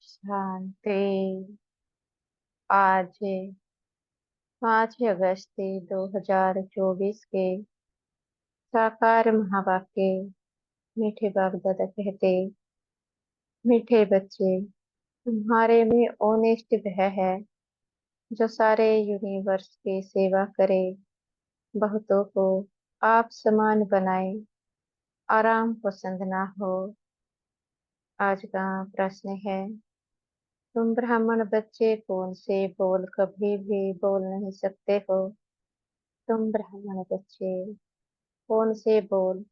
शांति। आज 5 अगस्त 2024 के साकार महावाक्य। मीठे बाप दादा कहते, मीठे बच्चे, तुम्हारे में ओनेस्ट वह है जो सारे यूनिवर्स की सेवा करे, बहुतों को आप समान बनाए, आराम पसंद ना हो। आज का प्रश्न है, तुम ब्राह्मण बच्चे कौन से बोल कभी भी बोल नहीं सकते हो। तुम ब्राह्मण बच्चे कौन से बोल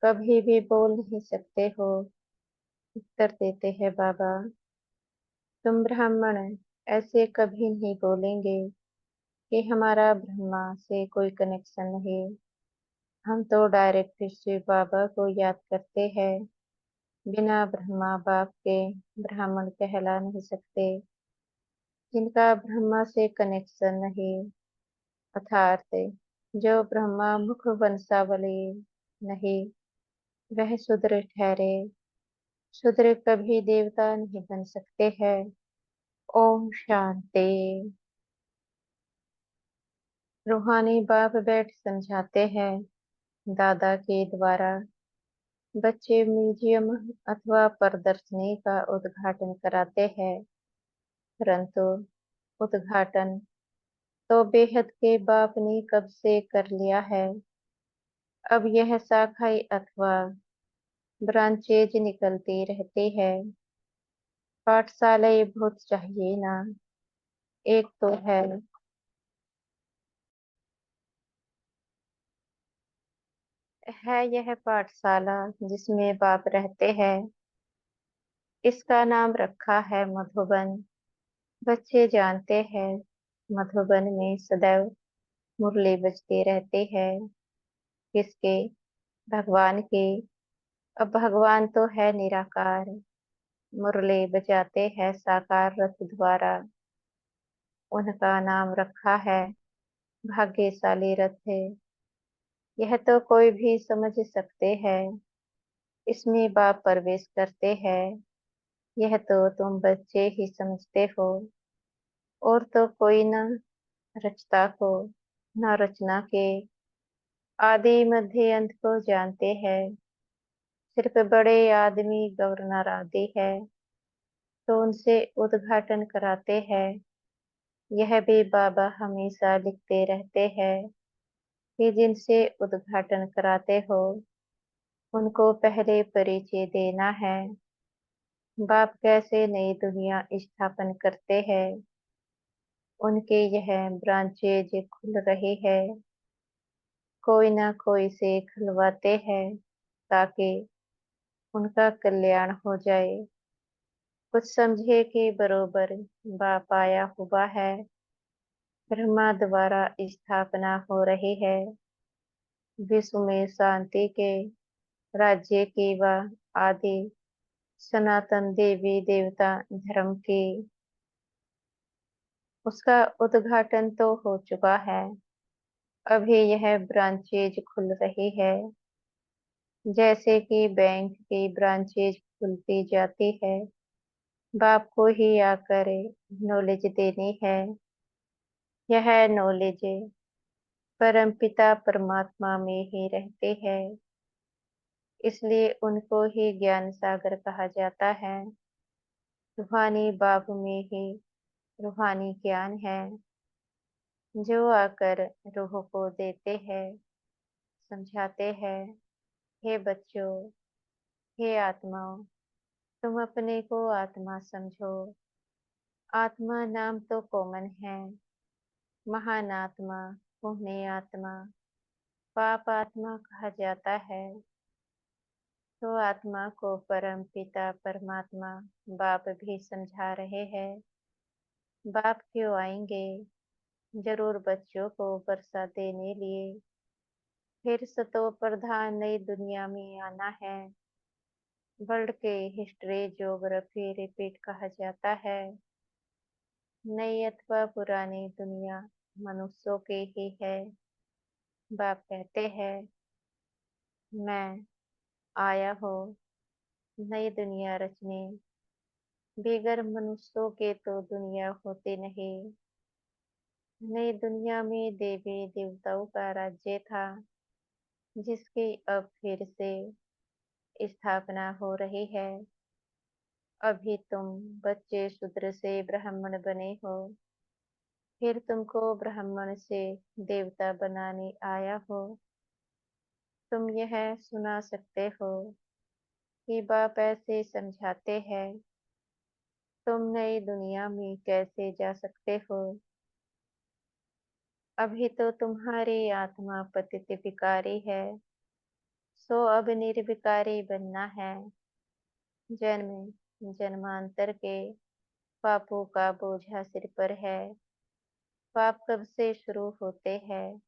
कभी भी बोल नहीं सकते हो। उत्तर देते हैं बाबा, तुम ब्राह्मण ऐसे कभी नहीं बोलेंगे कि हमारा ब्रह्मा से कोई कनेक्शन नहीं। हम तो डायरेक्ट शिव बाबा को याद करते हैं। बिना ब्रह्मा बाप के ब्राह्मण कहला नहीं सकते। जिनका ब्रह्मा से कनेक्शन नहीं, अर्थात जो ब्रह्मा मुख वंशावली नहीं, वह शूद्र ठहरे। शूद्र कभी देवता नहीं बन सकते हैं। ओम शांति। रूहानी बाप बैठ समझाते हैं, दादा के द्वारा बच्चे म्यूजियम अथवा प्रदर्शनी का उद्घाटन कराते हैं, परंतु उद्घाटन तो बेहद के बाप ने कब से कर लिया है। अब यह शाखाएं अथवा ब्रांचेज निकलती रहती है। पाठशालाएं बहुत चाहिए ना। एक तो है यह पाठशाला जिसमें बाप रहते हैं। इसका नाम रखा है मधुबन। बच्चे जानते हैं, मधुबन में सदैव मुरली बजती रहती है। किसके? भगवान की। अब भगवान तो है निराकार, मुरली बजाते हैं साकार रथ द्वारा। उनका नाम रखा है भाग्यशाली रथ है। यह तो कोई भी समझ सकते हैं। इसमें बाप प्रवेश करते हैं। यह तो तुम बच्चे ही समझते हो, और तो कोई न रचता को न रचना के आदि मध्य अंत को जानते हैं। सिर्फ बड़े आदमी गवर्नर आदि है तो उनसे उद्घाटन कराते हैं। यह भी बाबा हमेशा लिखते रहते हैं कि जिनसे उद्घाटन कराते हो उनको पहले परिचय देना है। बाप कैसे नई दुनिया स्थापन करते हैं। उनके यह ब्रांचेज खुल रही है, कोई ना कोई से खुलवाते हैं ताकि उनका कल्याण हो जाए। कुछ समझे कि बरोबर बाप आया हुआ है। ब्रह्मा द्वारा स्थापना हो रही है। विश्व में शांति के राज्य की व आदि सनातन देवी देवता धर्म की, उसका उद्घाटन तो हो चुका है। अभी यह ब्रांचेज खुल रही है, जैसे कि बैंक की ब्रांचेज खुलती जाती है। बाप को ही आकर नॉलेज देनी है। यह नॉलेज परमपिता परमात्मा में ही रहते हैं, इसलिए उनको ही ज्ञान सागर कहा जाता है। रूहानी बाप में ही रूहानी ज्ञान है, जो आकर रूह को देते हैं, समझाते हैं। हे बच्चों, हे आत्माओं, तुम अपने को आत्मा समझो। आत्मा नाम तो कॉमन है। महान आत्मा, पुण्य आत्मा, पाप आत्मा कहा जाता है। तो आत्मा को परम पिता परमात्मा बाप भी समझा रहे हैं। बाप क्यों आएंगे? जरूर बच्चों को वर्षा देने लिए। फिर सतो प्रधान नई दुनिया में आना है। वर्ल्ड के हिस्ट्री ज्योग्राफी रिपीट कहा जाता है। नई अथवा पुरानी दुनिया मनुष्यों की ही है। बाप कहते हैं, मैं आया हूँ नई दुनिया रचने। बेगर मनुष्यों के तो दुनिया होती नहीं। नई दुनिया में देवी देवताओं का राज्य था, जिसकी अब फिर से स्थापना हो रही है। अभी तुम बच्चे शूद्र से ब्राह्मण बने हो, फिर तुमको ब्राह्मण से देवता बनाने आया हो। तुम यह सुना सकते हो कि बाप ऐसे समझाते हैं। तुम नई दुनिया में कैसे जा सकते हो? अभी तो तुम्हारी आत्मा पतित विकारी है, सो अब निर्विकारी बनना है। जन्म जन्मांतर के पापों का बोझा सिर पर है। पाप कब से शुरू होते हैं?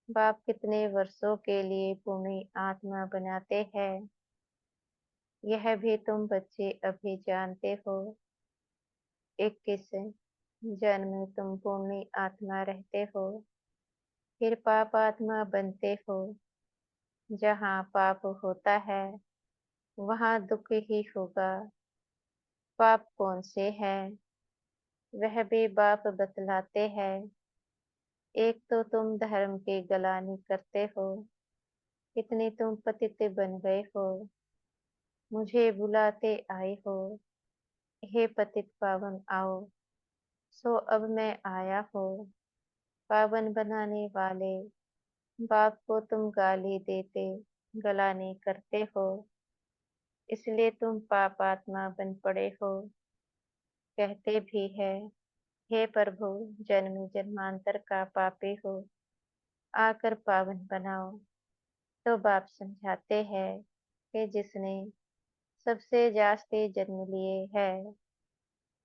बाप कितने वर्षों के लिए पुण्य आत्मा बनाते हैं, यह भी तुम बच्चे अभी जानते हो। 21 जन्म तुम पुण्य आत्मा रहते हो, फिर पाप आत्मा बनते हो। जहाँ पाप होता है, वहाँ दुख ही होगा। पाप कौन से हैं, वह भी बाप बतलाते हैं। एक तो तुम धर्म की गलानी करते हो, कितने तुम पतित बन गए हो। मुझे बुलाते आए हो, हे पतित पावन आओ। सो अब मैं आया हूँ, पावन बनाने वाले। बाप को तुम गाली देते गलानी करते हो, इसलिए तुम पापात्मा बन पड़े हो। कहते भी है, हे प्रभु, जन्म जन्मांतर का पापी हो, आकर पावन बनाओ। तो बाप समझाते हैं कि जिसने सबसे जास्ती जन्म लिए हैं,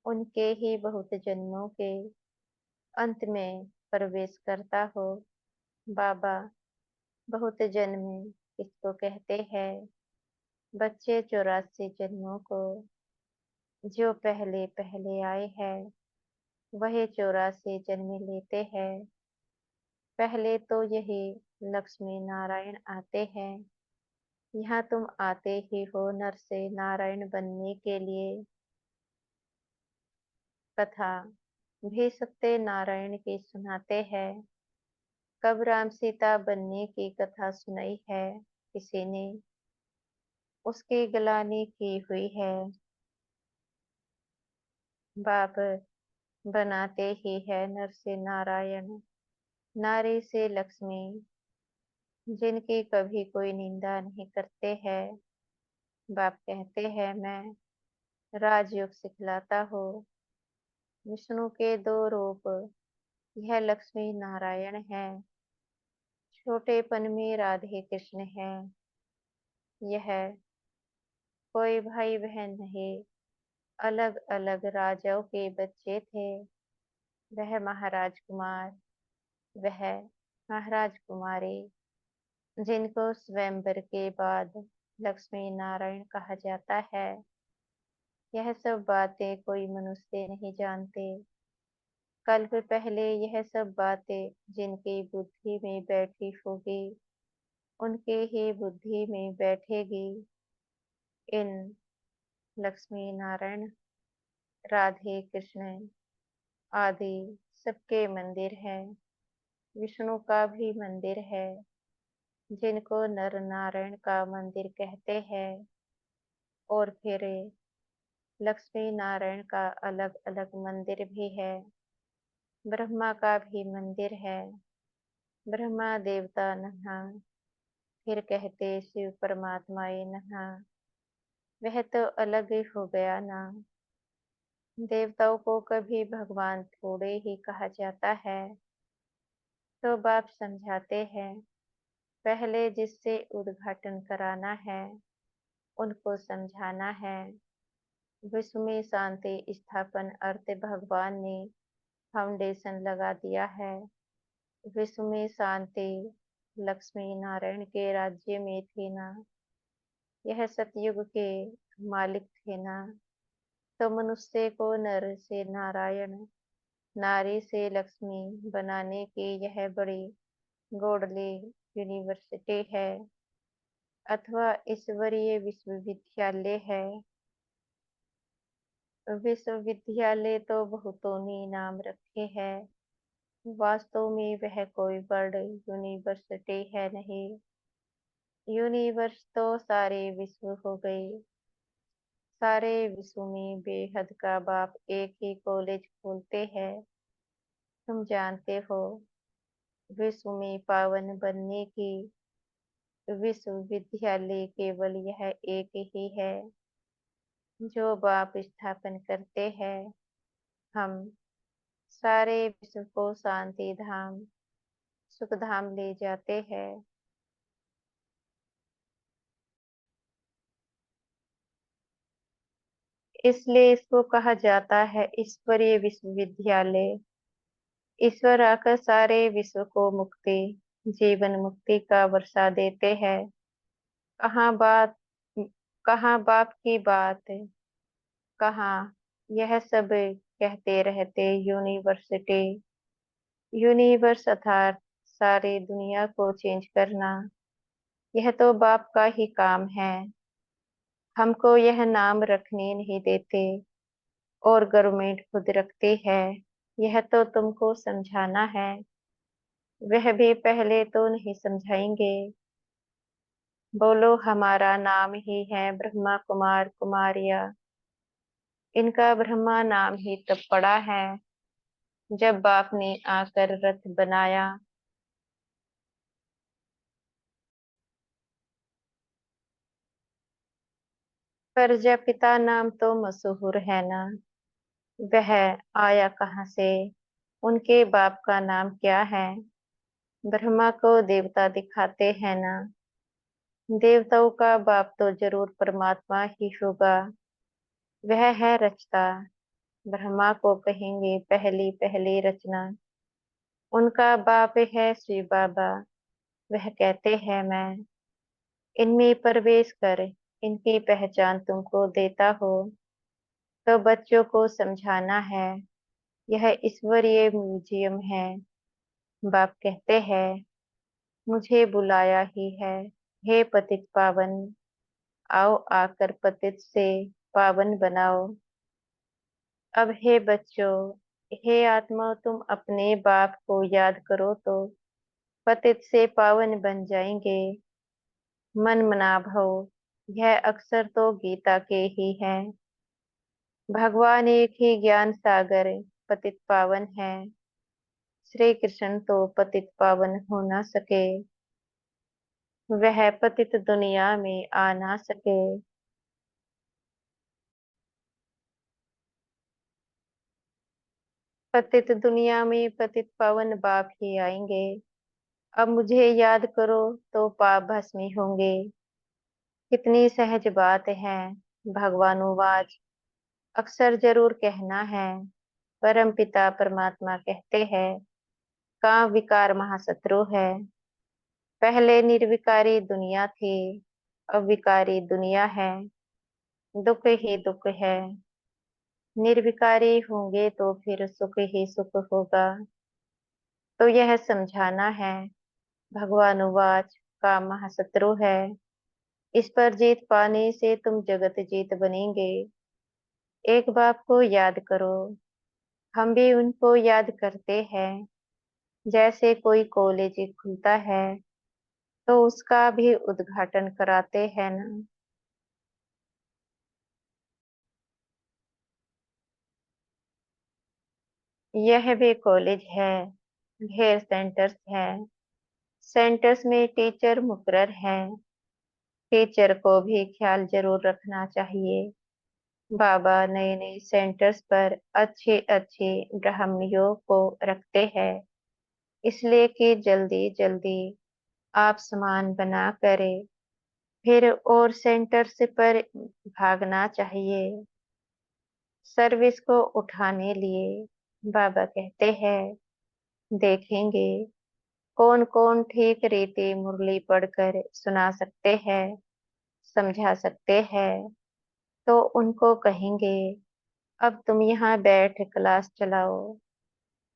उनके ही बहुत जन्मों के अंत में प्रवेश करता हो। बाबा, बहुत जन्म किसको कहते हैं? बच्चे 84 जन्मों को जो पहले पहले आए हैं, वही 84 जन्म लेते हैं। पहले तो यही लक्ष्मी नारायण आते हैं। यहाँ तुम आते ही हो नर से नारायण बनने के लिए। कथा भी सत्य नारायण की सुनाते हैं। कब राम सीता बनने की कथा सुनाई है किसी ने, उसकी गलानी की हुई है। बाप बनाते ही है नर से नारायण, नारी से लक्ष्मी, जिनकी कभी कोई निंदा नहीं करते हैं। बाप कहते हैं, मैं राजयोग सिखलाता हूँ। विष्णु के दो रूप, यह लक्ष्मी नारायण है। छोटेपन में राधे कृष्ण है। यह कोई भाई बहन नहीं, अलग अलग राजाओं के बच्चे थे। वह महाराज कुमार, वह महाराज कुमारी, जिनको स्वयंवर के बाद लक्ष्मी नारायण कहा जाता है। यह सब बातें कोई मनुष्य नहीं जानते। कल्प पहले यह सब बातें जिनकी बुद्धि में बैठी होगी, उनके ही बुद्धि में बैठेगी। इन लक्ष्मी नारायण, राधे कृष्ण आदि सबके मंदिर है। विष्णु का भी मंदिर है, जिनको नर नारायण का मंदिर कहते हैं। और फिर लक्ष्मी नारायण का अलग अलग मंदिर भी है। ब्रह्मा का भी मंदिर है। ब्रह्मा देवता नहा, फिर कहते शिव परमात्मा ये नहा। वह तो अलग ही हो गया ना। देवताओं को कभी भगवान थोड़े ही कहा जाता है। तो बाप समझाते हैं, पहले जिससे उद्घाटन कराना है, उनको समझाना है। विश्व में शांति स्थापन अर्थ भगवान ने फाउंडेशन लगा दिया है। विश्व में शांति लक्ष्मी नारायण के राज्य में थी ना। यह सतयुग के मालिक थे ना। तो मनुष्य को नर से नारायण, नारी से लक्ष्मी बनाने की यह बड़ी गॉडली यूनिवर्सिटी है, अथवा ईश्वरीय विश्वविद्यालय है। विश्वविद्यालय तो बहुतों ने नाम रखे हैं, वास्तव में वह कोई बर्ड यूनिवर्सिटी है नहीं। यूनिवर्स तो सारे विश्व हो गए। सारे विश्व में बेहद का बाप एक ही कॉलेज खोलते हैं। तुम जानते हो, विश्व में पावन बनने की विश्वविद्यालय केवल यह एक ही है, जो बाप स्थापन करते हैं। हम सारे विश्व को शांति धाम सुख धाम ले जाते हैं। इसलिए इसको कहा जाता है ईश्वरीय विश्वविद्यालय। ईश्वर आकर सारे विश्व को मुक्ति, जीवन मुक्ति का वर्षा देते हैं। कहाँ बात कहाँ बाप की बात, कहाँ यह सब कहते रहते यूनिवर्सिटी। यूनिवर्स अर्थात सारी दुनिया को चेंज करना, यह तो बाप का ही काम है। हमको यह नाम रखने नहीं देते और गवर्नमेंट खुद रखती है। यह तो तुमको समझाना है, वह भी पहले तो नहीं समझाएंगे। बोलो, हमारा नाम ही है ब्रह्मा कुमार कुमारिया। इनका ब्रह्मा नाम ही तब पड़ा है जब बाप ने आकर रथ बनाया। प्रजापिता नाम तो मशहूर है ना, वह आया कहाँ से? उनके बाप का नाम क्या है? ब्रह्मा को देवता दिखाते हैं ना, देवताओं का बाप तो जरूर परमात्मा ही होगा। वह है रचता, ब्रह्मा को कहेंगे पहली पहली रचना। उनका बाप है शिव बाबा, वह कहते हैं मैं इनमें प्रवेश कर इनकी पहचान तुमको देता हो। तो बच्चों को समझाना है, यह ईश्वरीय म्यूजियम है। बाप कहते हैं मुझे बुलाया ही है। हे पतित पावन, आओ आकर पतित से पावन बनाओ। अब हे बच्चों, हे आत्मा, तुम अपने बाप को याद करो तो पतित से पावन बन जाएंगे। मन मना भव, यह अक्षर तो गीता के ही हैं। भगवान एक ही ज्ञान सागर पतित पावन है। श्री कृष्ण तो पतित पावन हो ना सके, वह पतित दुनिया में आ ना सके। पतित दुनिया में पतित पावन बाप ही आएंगे। अब मुझे याद करो तो पाप भस्मी होंगे। कितनी सहज बात है। भगवानुवाच, अक्सर जरूर कहना है। परम पिता परमात्मा कहते हैं, काम विकार महाशत्रु है। पहले निर्विकारी दुनिया थी, अब विकारी दुनिया है। दुख ही दुख है। निर्विकारी होंगे तो फिर सुख ही सुख होगा। तो यह समझाना है। भगवानुवाच, काम महाशत्रु है। इस पर जीत पाने से तुम जगत जीत बनेंगे। एक बाप को याद करो। हम भी उनको याद करते हैं। जैसे कोई कॉलेज खुलता है तो उसका भी उद्घाटन कराते हैं ना। यह भी कॉलेज है, ढेर सेंटर्स हैं। सेंटर्स में टीचर मुकर्रर हैं। टीचर को भी ख्याल जरूर रखना चाहिए। बाबा नए नए सेंटर्स पर अच्छे अच्छे ब्राह्मणियों को रखते हैं, इसलिए कि जल्दी जल्दी आप सामान बना करे फिर और सेंटर्स पर भागना चाहिए सर्विस को उठाने लिए। बाबा कहते हैं देखेंगे कौन कौन ठीक रीति मुरली पढ़कर सुना सकते हैं, समझा सकते हैं। तो उनको कहेंगे अब तुम यहाँ बैठ क्लास चलाओ।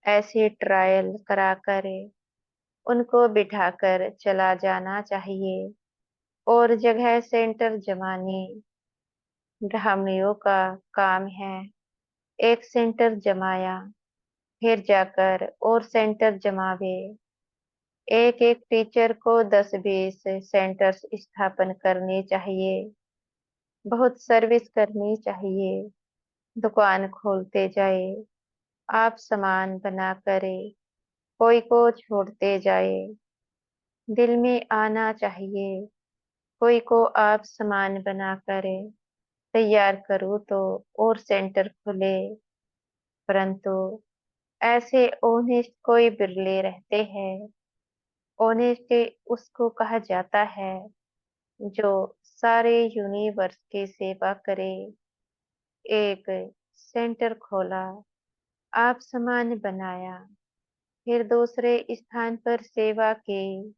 ऐसी ट्रायल कराकर उनको बिठाकर चला जाना चाहिए। और जगह सेंटर जमाने ब्राह्मणियों का काम है। एक सेंटर जमाया, फिर जाकर और सेंटर जमावे। एक एक टीचर को 10-20 सेंटर्स स्थापन करने चाहिए। बहुत सर्विस करनी चाहिए। दुकान खोलते जाए, आप सामान बना करे, कोई को छोड़ते जाए। दिल में आना चाहिए, कोई को आप सामान बना करे तैयार करूँ तो और सेंटर खुले। परंतु ऐसे ओनेस्ट कोई बिरले रहते हैं। ऑनेस्टी उसको कहा जाता है जो सारे यूनिवर्स की सेवा करे। एक सेंटर खोला, आप सामान बनाया, फिर दूसरे स्थान पर सेवा की।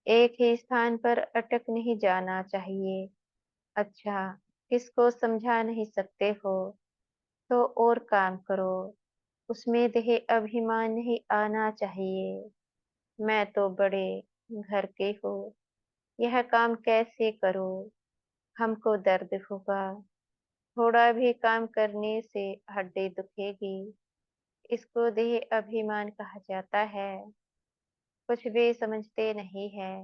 एक ही स्थान पर अटक नहीं जाना चाहिए। अच्छा, किसको समझा नहीं सकते हो तो और काम करो। उसमें देह अभिमान नहीं आना चाहिए। मैं तो बड़े घर के हूँ, यह काम कैसे करूँ। हमको दर्द होगा, थोड़ा भी काम करने से हड्डी दुखेगी। इसको देह अभिमान कहा जाता है। कुछ भी समझते नहीं है।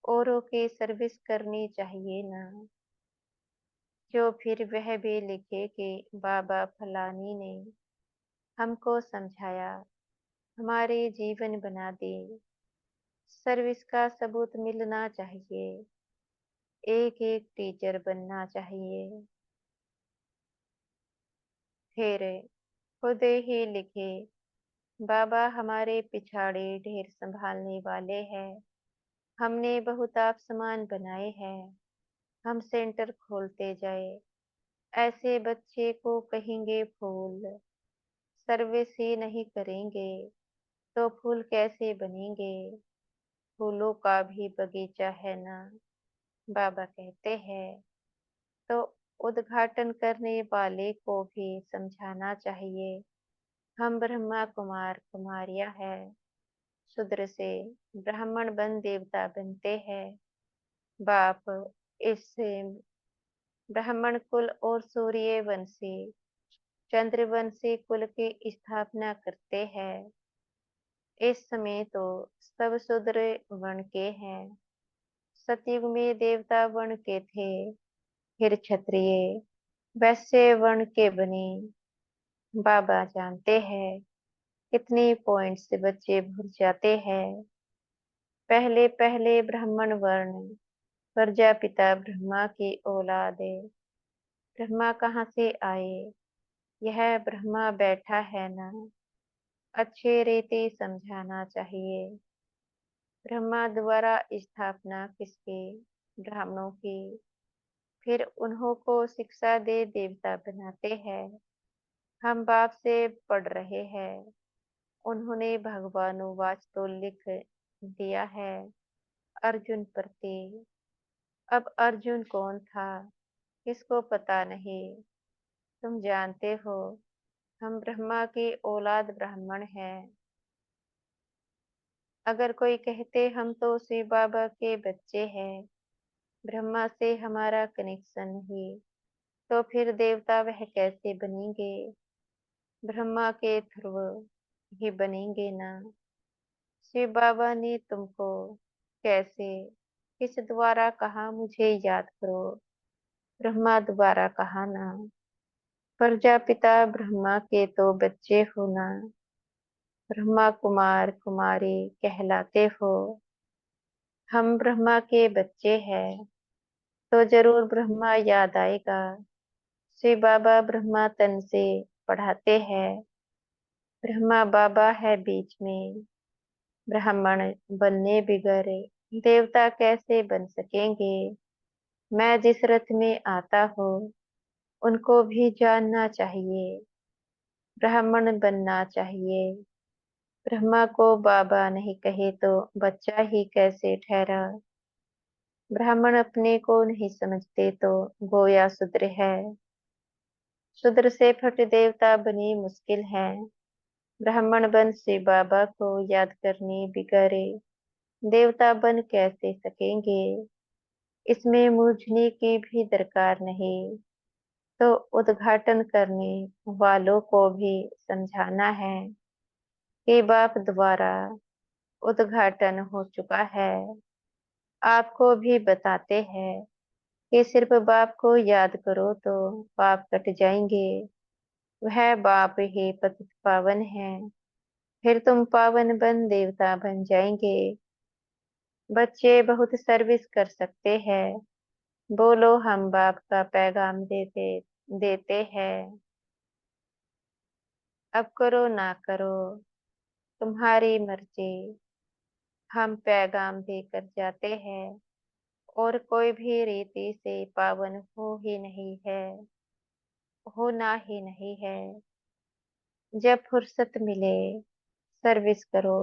औरों की सर्विस करनी चाहिए ना। जो फिर वह भी लिखे कि बाबा फलानी ने हमको समझाया, हमारे जीवन बना दे। सर्विस का सबूत मिलना चाहिए। एक एक टीचर बनना चाहिए। फिर खुद ही लिखे, बाबा हमारे पिछाड़े ढेर संभालने वाले हैं। हमने बहुत आप सामान बनाए हैं। हम सेंटर खोलते जाए। ऐसे बच्चे को कहेंगे फूल। सर्विस ही नहीं करेंगे तो फूल कैसे बनेंगे। फूलों का भी बगीचा है ना, बाबा कहते हैं। तो उद्घाटन करने वाले को भी समझाना चाहिए। हम ब्रह्मा कुमार कुमारियां हैं। शूद्र से ब्राह्मण बन देवता बनते हैं। बाप इससे ब्राह्मण कुल और सूर्यवंशी चंद्रवंशी कुल की स्थापना करते हैं। इस समय तो सब शूद्र वर्ण के हैं। सतयुग में देवता वर्ण के थे, फिर क्षत्रिय वैश्य वर्ण के बने। बाबा जानते हैं कितने पॉइंट से बच्चे भूल जाते हैं। पहले पहले ब्राह्मण वर्ण, प्रजापिता ब्रह्मा की औलाद। ब्रह्मा कहाँ से आए, यह ब्रह्मा बैठा है ना। अच्छे रीति समझाना चाहिए। ब्रह्मा द्वारा स्थापना किसकी, ब्राह्मणों की। फिर उन्हों को शिक्षा दे देवता बनाते हैं। हम बाप से पढ़ रहे हैं। उन्होंने भगवानुवाच तो लिख दिया है अर्जुन प्रति। अब अर्जुन कौन था, किसको पता नहीं। तुम जानते हो, हम ब्रह्मा की औलाद ब्राह्मण हैं। अगर कोई कहते हम तो शिव बाबा के बच्चे हैं, ब्रह्मा से हमारा कनेक्शन नहीं, तो फिर देवता वह कैसे बनेंगे। ब्रह्मा के थ्रू ही बनेंगे ना। शिव बाबा ने तुमको कैसे, किस द्वारा कहा मुझे याद करो। ब्रह्मा द्वारा कहा ना। प्रजापिता ब्रह्मा के तो बच्चे हो ना। ब्रह्मा कुमार कुमारी कहलाते हो। हम ब्रह्मा के बच्चे हैं तो जरूर ब्रह्मा याद आएगा। शिव बाबा ब्रह्मा तन से पढ़ाते हैं। ब्रह्मा बाबा है बीच में। ब्राह्मण बनने बिगर देवता कैसे बन सकेंगे। मैं जिस रथ में आता हूँ उनको भी जानना चाहिए। ब्राह्मण बनना चाहिए। ब्रह्मा को बाबा नहीं कहे तो बच्चा ही कैसे ठहरा। ब्राह्मण अपने को नहीं समझते तो गोया शूद्र है। शूद्र से फट देवता बनी मुश्किल है। ब्राह्मण बन से बाबा को याद करने बिगड़े देवता बन कैसे सकेंगे। इसमें मूझने की भी दरकार नहीं। तो उद्घाटन करने वालों को भी समझाना है कि बाप द्वारा उद्घाटन हो चुका है। आपको भी बताते हैं कि सिर्फ बाप को याद करो तो पाप कट जाएंगे। वह बाप ही पतित पावन है। फिर तुम पावन बन देवता बन जाएंगे। बच्चे बहुत सर्विस कर सकते हैं। बोलो हम बाप का पैगाम देते देते हैं। अब करो ना करो तुम्हारी मर्जी। हम पैगाम देकर जाते हैं और कोई भी रीति से पावन हो ही नहीं है, होना ही नहीं है। जब फुर्सत मिले सर्विस करो।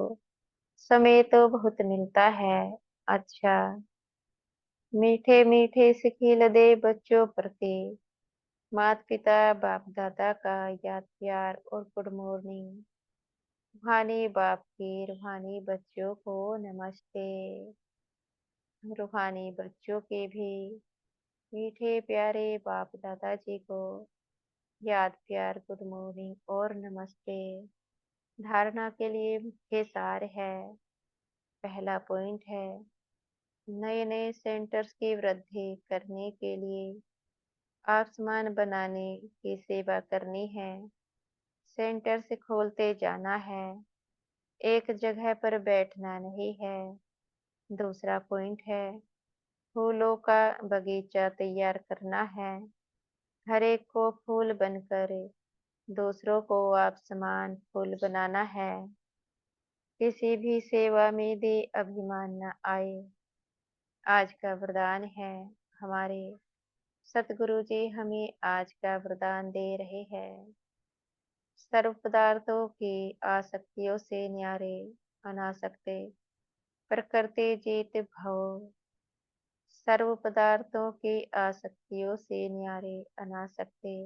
समय तो बहुत मिलता है। अच्छा, मीठे मीठे से खिल दे बच्चों प्रति माता पिता बाप दादा का याद प्यार और गुड मॉर्निंग। रूहानी बाप की रूहानी बच्चों को नमस्ते। रूहानी बच्चों के भी मीठे प्यारे बाप दादाजी को याद प्यार गुड मॉर्निंग और नमस्ते। धारणा के लिए मुख्य सार है। पहला पॉइंट है, नए नए सेंटर्स की वृद्धि करने के लिए आसमान बनाने की सेवा करनी है। सेंटर से खोलते जाना है, एक जगह पर बैठना नहीं है। दूसरा पॉइंट है, फूलों का बगीचा तैयार करना है। हर एक को फूल बनकर दूसरों को आप समान फूल बनाना है। किसी भी सेवा में दे अभिमान न आए। आज का वरदान है, हमारे सतगुरु जी हमें आज का वरदान दे रहे हैं। सर्व पदार्थों की आसक्तियों से न्यारे अनासक्ते प्रकृति जीत भव। सर्व पदार्थों की आसक्तियों से न्यारे अनासक्ते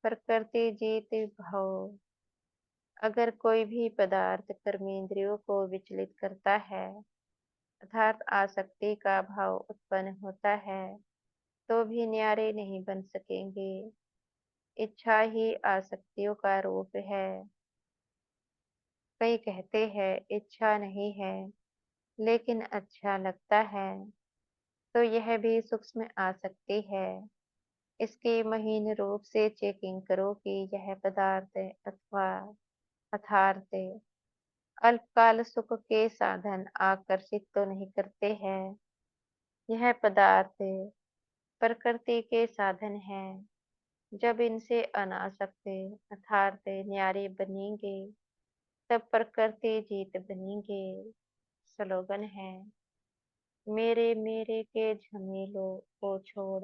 प्रकृति जीत भव। अगर कोई भी पदार्थ कर्मेंद्रियों को विचलित करता है अर्थात आसक्ति का भाव उत्पन्न होता है तो भी न्यारे नहीं बन सकेंगे। इच्छा ही आसक्तियों का रूप है। कई कहते हैं इच्छा नहीं है लेकिन अच्छा लगता है, तो यह भी सूक्ष्म आसक्ति है। इसकी महीन रूप से चेकिंग करो कि यह पदार्थ अथवा अर्थार्थ अल्पकाल सुख के साधन आकर्षित तो नहीं करते हैं। यह पदार्थ प्रकृति के साधन है। जब इनसे अनासक्त अर्थात न्यारे बनेंगे तब प्रकृति जीत बनेंगे। स्लोगन है, मेरे मेरे के झमेलों को छोड़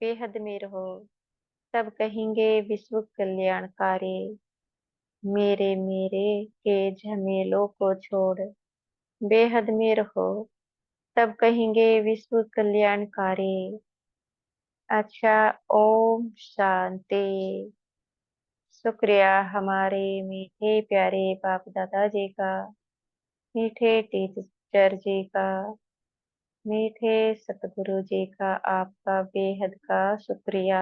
बेहद में रहो तब कहेंगे विश्व कल्याणकारी। मेरे मेरे के झमेलों को छोड़ बेहद में रहो तब कहेंगे विश्व कल्याणकारी। अच्छा, ओम शांति। शुक्रिया हमारे मीठे प्यारे बाप दादाजी का, मीठे टीचर जी का, मीठे सतगुरु जी का आपका बेहद का शुक्रिया।